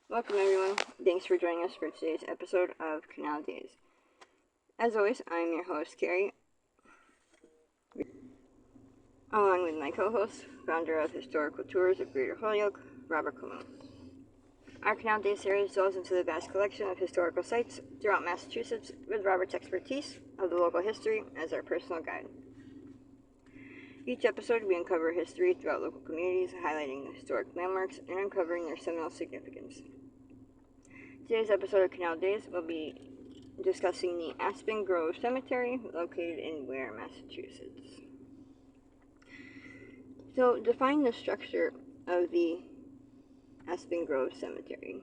Welcome everyone. Thanks for joining us for today's episode of Canal Days. As always, I'm your host, Carrie, along with my co-host, founder of Historical Tours of Greater Holyoke, Robert Camus. Our Canal Days series delves into the vast collection of historical sites throughout Massachusetts with Robert's expertise of the local history as our personal guide. Each episode, we uncover history throughout local communities, highlighting the historic landmarks and uncovering their seminal significance. Today's episode of Canal Days will be discussing the Aspen Grove Cemetery located in Ware, Massachusetts. So, define the structure of the Aspen Grove Cemetery.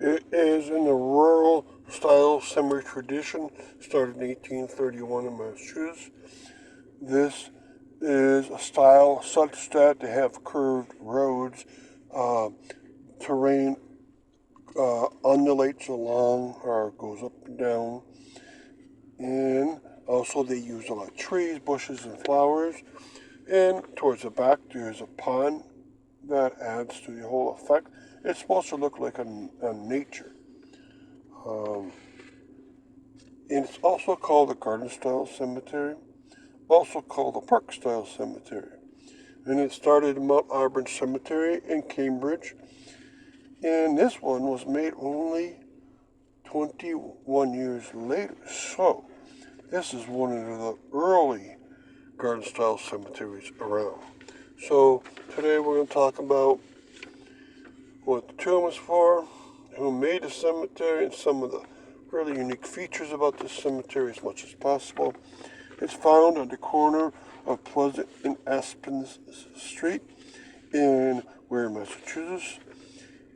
It is in the rural style cemetery tradition, started in 1831 in Massachusetts. This is a style such that they have curved roads, terrain undulates along or goes up and down, and also they use a lot of trees, bushes, and flowers. And towards the back there's a pond that adds to the whole effect. It's supposed to look like a nature. And it's also called a garden-style cemetery, also called a park-style cemetery. And it started in Mount Auburn Cemetery in Cambridge. And this one was made only 21 years later. So, this is one of the early garden-style cemeteries around. So, today we're going to talk about what the tomb is for, who made the cemetery, and some of the really unique features about this cemetery as much as possible. It's found on the corner of Pleasant and Aspen Street in Ware, Massachusetts.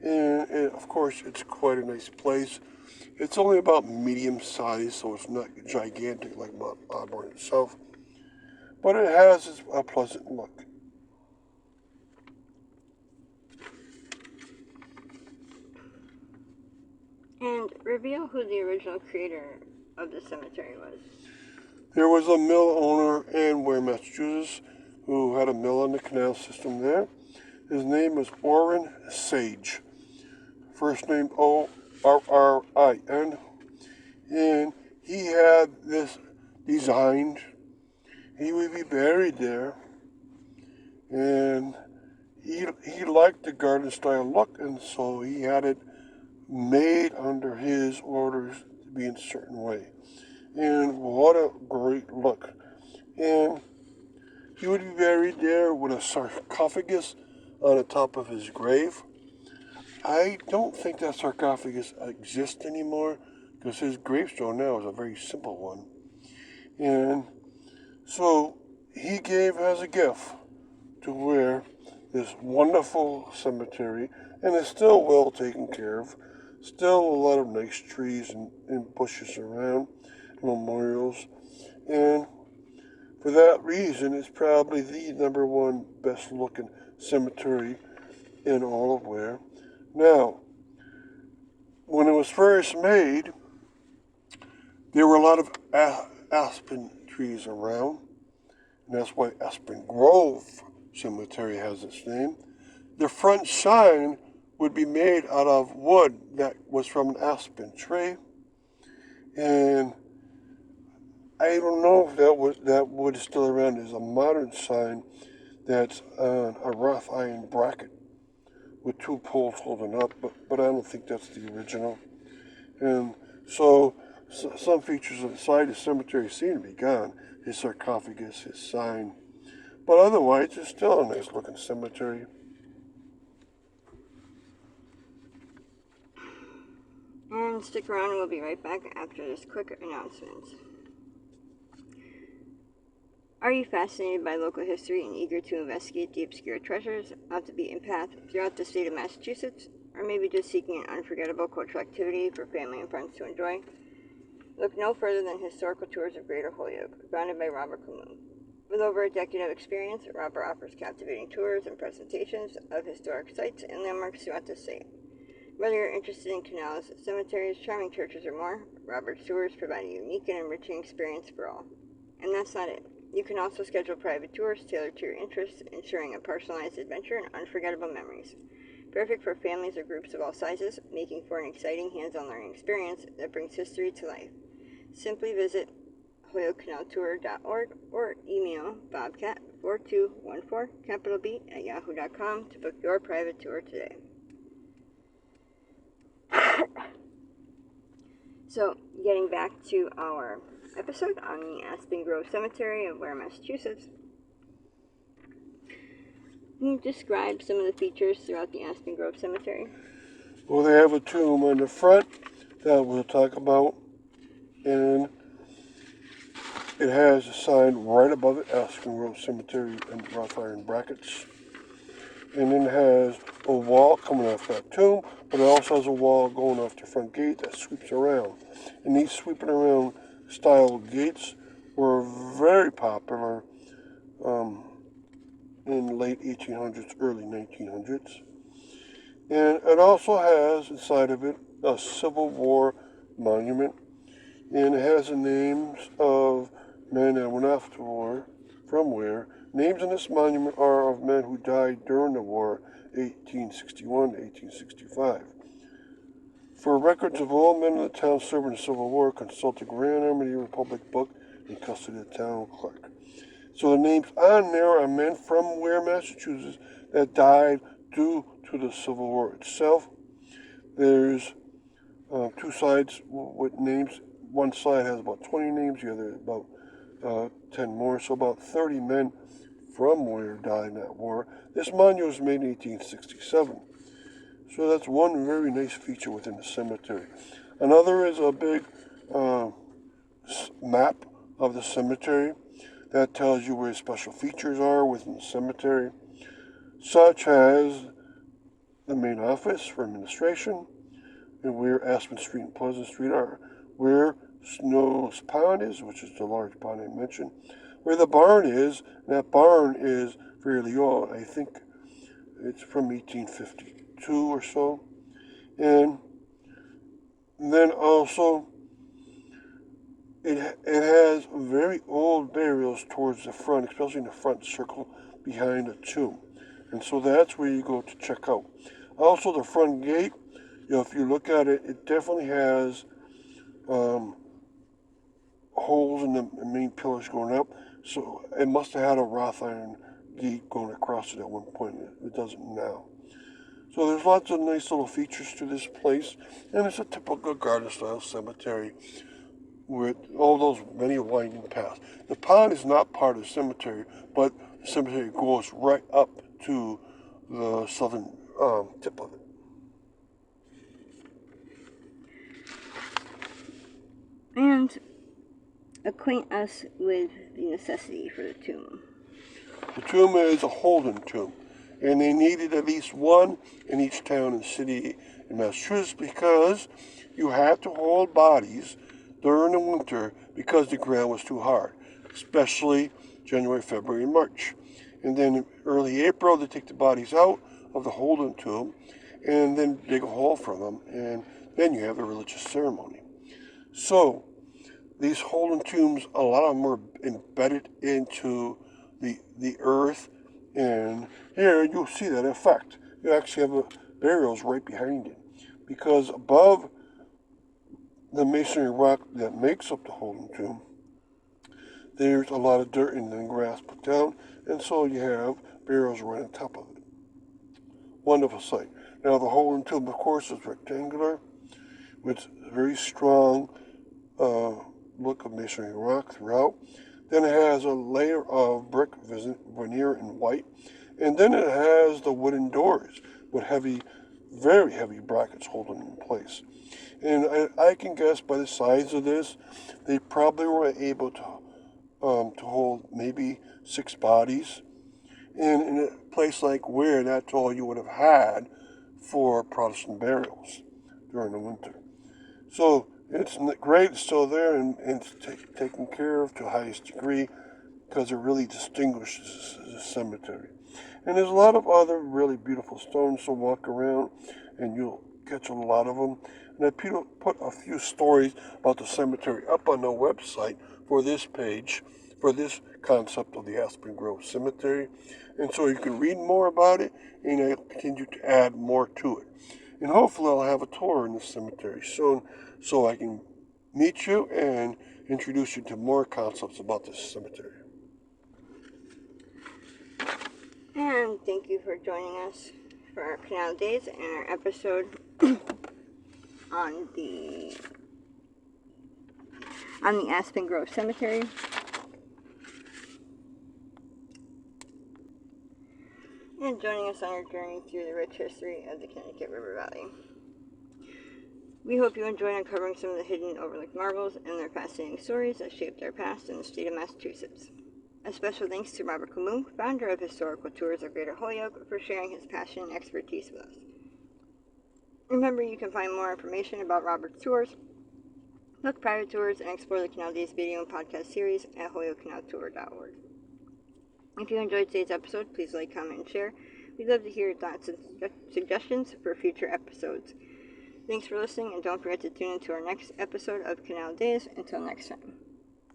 And of course, it's quite a nice place. It's only about medium size, so it's not gigantic like Mount Auburn itself. But it has a pleasant look. And reveal who the original creator of the cemetery was. There was a mill owner in Ware, Massachusetts, who had a mill on the canal system there. His name was Orrin Sage. First name Orrin. And he had this designed. He would be buried there. And he liked the garden style look, and so he had it made under his orders to be in a certain way. And what a great look. And he would be buried there with a sarcophagus on the top of his grave. I don't think that sarcophagus exists anymore, because his gravestone now is a very simple one. And so he gave as a gift to Ware this wonderful cemetery, and it's still well taken care of. Still a lot of nice trees and bushes around, memorials, and for that reason, it's probably the number one best looking cemetery in all of Ware. Now, when it was first made, there were a lot of aspen trees around, and that's why Aspen Grove Cemetery has its name. The front sign would be made out of wood that was from an aspen tree, and I don't know if that wood is still around. There's a modern sign that's on a rough iron bracket with two poles holding up, but I don't think that's the original. And so some features of the side of the cemetery seem to be gone. His sarcophagus, his sign. But otherwise, it's still a nice looking cemetery. And stick around, we'll be right back after this quick announcement. Are you fascinated by local history and eager to investigate the obscure treasures off the beaten path throughout the state of Massachusetts? Or maybe just seeking an unforgettable cultural activity for family and friends to enjoy? Look no further than Historical Tours of Greater Holyoke, founded by Robert Camus. With over a decade of experience, Robert offers captivating tours and presentations of historic sites and landmarks throughout the state. Whether you're interested in canals, cemeteries, charming churches, or more, Robert's tours provide a unique and enriching experience for all. And that's not it. You can also schedule private tours tailored to your interests, ensuring a personalized adventure and unforgettable memories. perfect for families or groups of all sizes, making for an exciting hands-on learning experience that brings history to life. Simply visit hoyokecanaltour.org or email bobcat4214 to book your private tour today. So, getting back to our episode on the Aspen Grove Cemetery of Ware, Massachusetts, can you describe some of the features throughout the Aspen Grove Cemetery? Well, they have a tomb on the front that we'll talk about, and it has a sign right above it, Aspen Grove Cemetery, in wrought iron brackets. And then it has a wall coming off that tomb, but it also has a wall going off the front gate that sweeps around. And these sweeping around style gates were very popular in the late 1800s, early 1900s. And it also has inside of it a Civil War monument, and it has the names of men that went off to war from Ware. Names in this monument are of men who died during the war, 1861 to 1865. For records of all men in the town serving the Civil War, consult the Grand Army Republic book in custody of the town clerk. So the names on there are men from Ware, Massachusetts, that died due to the Civil War itself. There's two sides with names. One side has about 20 names, the other about 10 more, so about 30 men from Ware died in that war. This monument was made in 1867. So that's one very nice feature within the cemetery. Another is a big map of the cemetery that tells you where special features are within the cemetery, such as the main office for administration, and where Aspen Street and Pleasant Street are, where Snow's Pond is, which is the large pond I mentioned, where the barn is, and that barn is fairly old. I think it's from 1852 or so. And then also, it has very old burials towards the front, especially in the front circle behind the tomb. And so that's where you go to check out. Also, the front gate, if you look at it, it definitely has holes in the main pillars going up. So it must have had a wrought iron gate going across it at one point. It doesn't now. So there's lots of nice little features to this place, and it's a typical garden-style cemetery with all those many winding paths. The pond is not part of the cemetery, but the cemetery goes right up to the southern tip of it. And acquaint us with the necessity for the tomb. The tomb is a Holden tomb, and they needed at least one in each town and city in Massachusetts because you had to hold bodies during the winter because the ground was too hard, especially January, February, and March. And then in early April, they take the bodies out of the Holden tomb and then dig a hole for them, and then you have a religious ceremony. So these Holden tombs, a lot of them are embedded into the earth, and here you'll see that effect. You actually have burials right behind it, because above the masonry rock that makes up the Holden tomb, there's a lot of dirt and then grass put down, and so you have burials right on top of it. Wonderful sight. Now the Holden tomb, of course, is rectangular, with very strong look of masonry rock throughout. Then it has a layer of brick veneer in white, and then it has the wooden doors with heavy, very heavy brackets holding it in place. And I can guess by the size of this, they probably were able to hold maybe 6 bodies. And in a place like Ware, that's all you would have had for Protestant burials during the winter. So it's great, it's still there, and it's taken care of to the highest degree because it really distinguishes the cemetery. And there's a lot of other really beautiful stones to walk around, and you'll catch a lot of them. And I put a few stories about the cemetery up on the website for this page, for this concept of the Aspen Grove Cemetery. And so you can read more about it, and I'll continue to add more to it. And hopefully I'll have a tour in the cemetery soon so I can meet you and introduce you to more concepts about this cemetery. And thank you for joining us for our Canal Days and our episode on the Aspen Grove Cemetery. And joining us on our journey through the rich history of the Connecticut River Valley. We hope you enjoyed uncovering some of the hidden overlooked marvels and their fascinating stories that shaped our past in the state of Massachusetts. A special thanks to Robert Camus, founder of Historical Tours of Greater Holyoke, for sharing his passion and expertise with us. Remember, you can find more information about Robert's tours, book private tours, and explore the Canal Days video and podcast series at holyokecanaltour.org. If you enjoyed today's episode, please like, comment, and share. We'd love to hear your thoughts and suggestions for future episodes. Thanks for listening, and don't forget to tune into our next episode of Canal Days. Until next time.